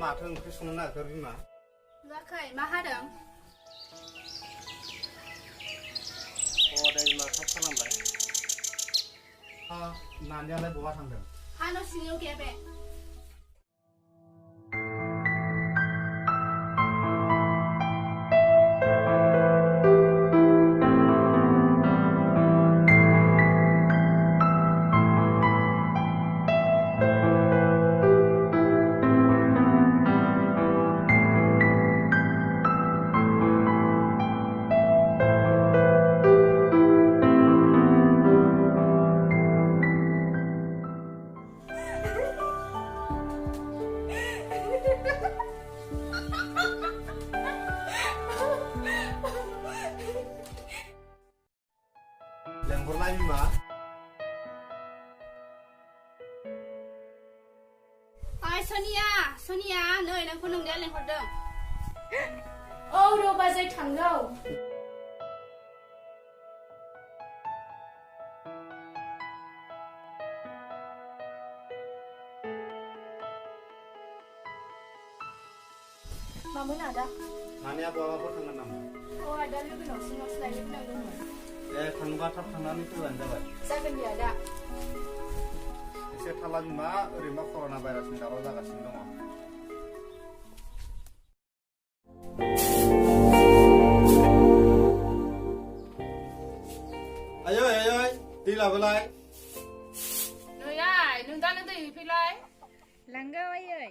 माथो ओंख्रि संनो नागिरखो बिमा? जाखै मा हादों? दे बिमा थाब खालामबाय। नानियालाय बहा थांदों? न' सिङाव गैया बे। लेंहरलाय बिमा। सनिया नै नोंखौ नोंदाया लेंहरदों। र' बाजै थांगौ। मामोन आदा? नानिया बहाबाफोर थांगोन नामा? आदा लोगोनावसो लायनो गोनां दंमोन। थांबा थाब थांनानै फैबानो जाबाय। जागोन दे आदा। एसे थाला बिमा, ओरैनोबा कर'ना भाइरासनि दावराव जागासिनो दङ। आयै दै लाबोलाय। नै आइ नों दानो दै हैफैलाय। लांगौ आयै।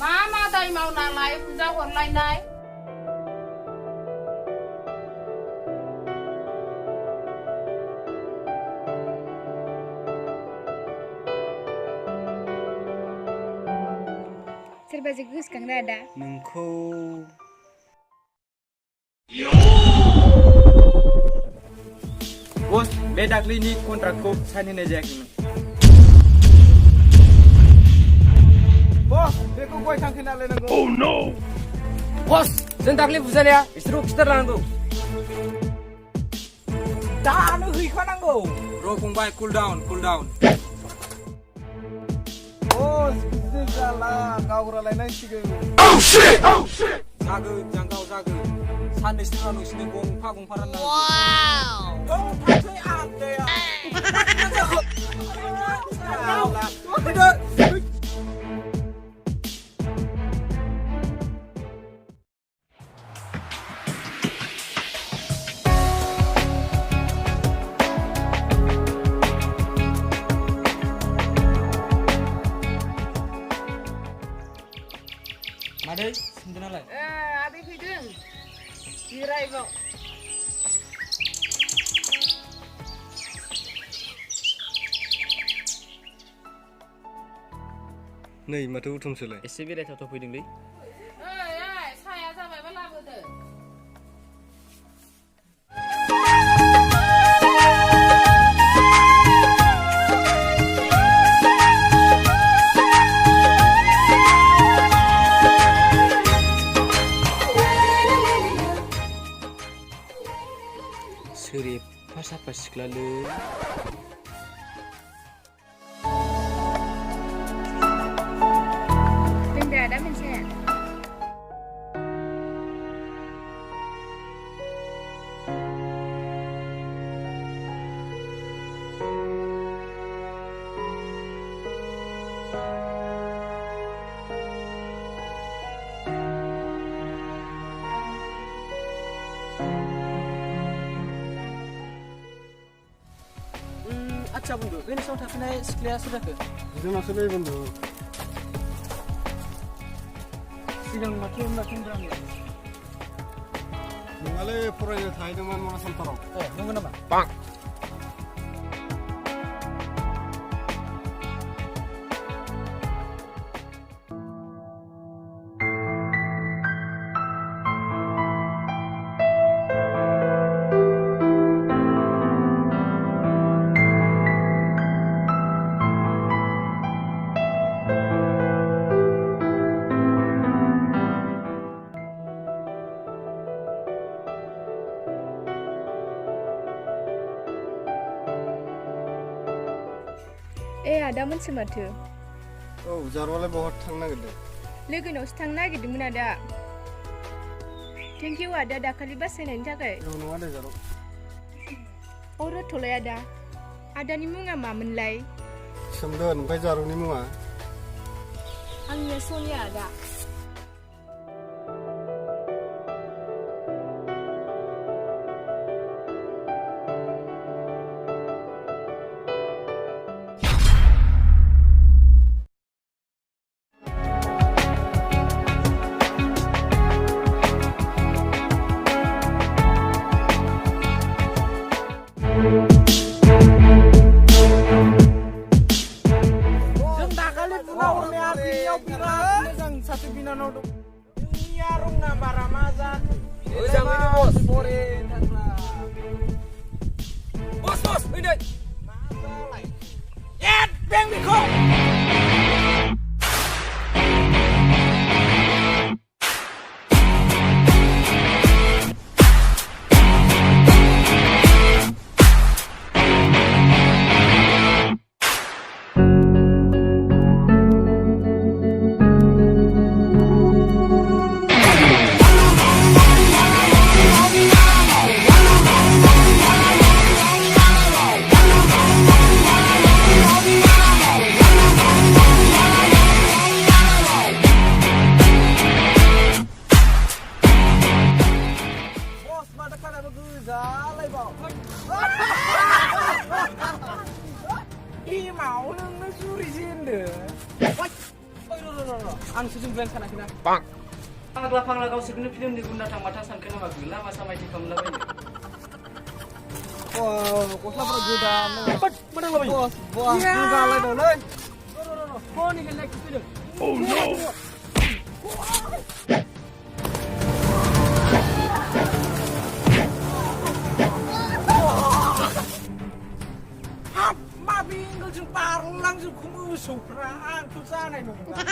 मा दाय मावनालाय फुजा हरलायनाय? सोरबा जे गोसोखांदों आदा? नोंखौ बस, बे दाख्लैनि कन्ट्राक्टखौ साइन होनाय जायाखैमोन। बस, बेखौ गय थांखि नालायनांगौ। Oh no! बस, जों दाख्लै बुजानाया बिसोरखौ खिथारलांनांगौ। दानो हैखानांगौ। र' फंबाय, कुल डाउन। बस, बिदि जाला, गावग्रालायनांसिगोन। जागोन, जांगाव जागोन। साननैसो उनाव नोंसिनि गंफा राननांगौ। मादै सिन्दुनालाय? आदै फैदों। जिरायबाव। नै माथो उथुमसोलाय? एसे बेरायथावथाव फैदोंलै। साया जाबायबा लाबोदो। सोर एफा साफा सिख्लालै? दोनदो आदा मोनसे। आच्छा बन्दु बे नोंसानाव थाफैनाय सिख्लाया सोर जाखो जोंनावसो बे बन्दु सिगां माथो बुंदों नोंहालै फरायनो थाहैदोंमोन मनासलपाराव ए नंगौ नामा ए आदा मोनसे माथो औ जारवालाय बहा थांनो नागिरदों लोगोनावसो थांनो नागिरदोंमोन आदा थेंक इउ आदा दाखालि बासायनायनि थाखाय औ नङा दे जारौ अ रथ'लाय आदा आदानि मुङा मामोनलाय सोमदोन ओमफ्राय जारौनि मुङा आंनिया सनिया आदा जों दाखालि बुना हरनाया बिनियाव बिराद मोजां सासे बिनानाव दं बिनिया रं नाम्बारा मा जाखो मोजाङैनो बस बरे थांला बस फैदो मा जालाय एद बें बेखौ आंसो जों प्लेन सानाखैना फाग्ला फाग्ला गावसोरखौनो फिल्मनि गुन्दाथां माथा सानखो नामा लामा सामायथि खालामलाबायनो गस्लाफोरा गोदान मोनांलाबायो गोदानलाय दंलै फननि गेलेनाय फैदों माबे एंगलजों बारलांजोबखौ मोसौफ्रा आंथ' जानाय नंला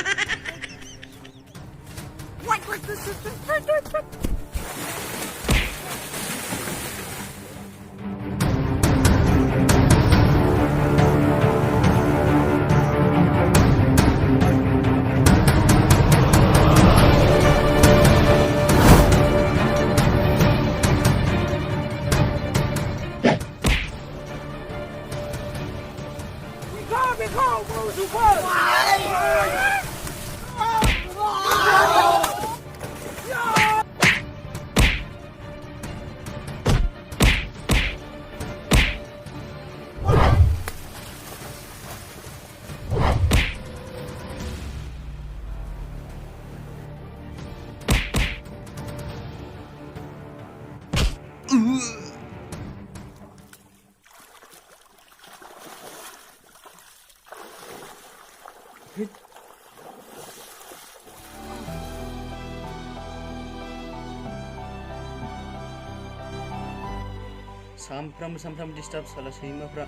सामफ्रामबो डिस्टार्ब साला सैमाफ्रा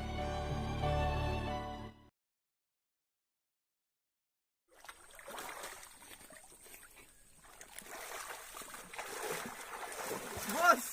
बस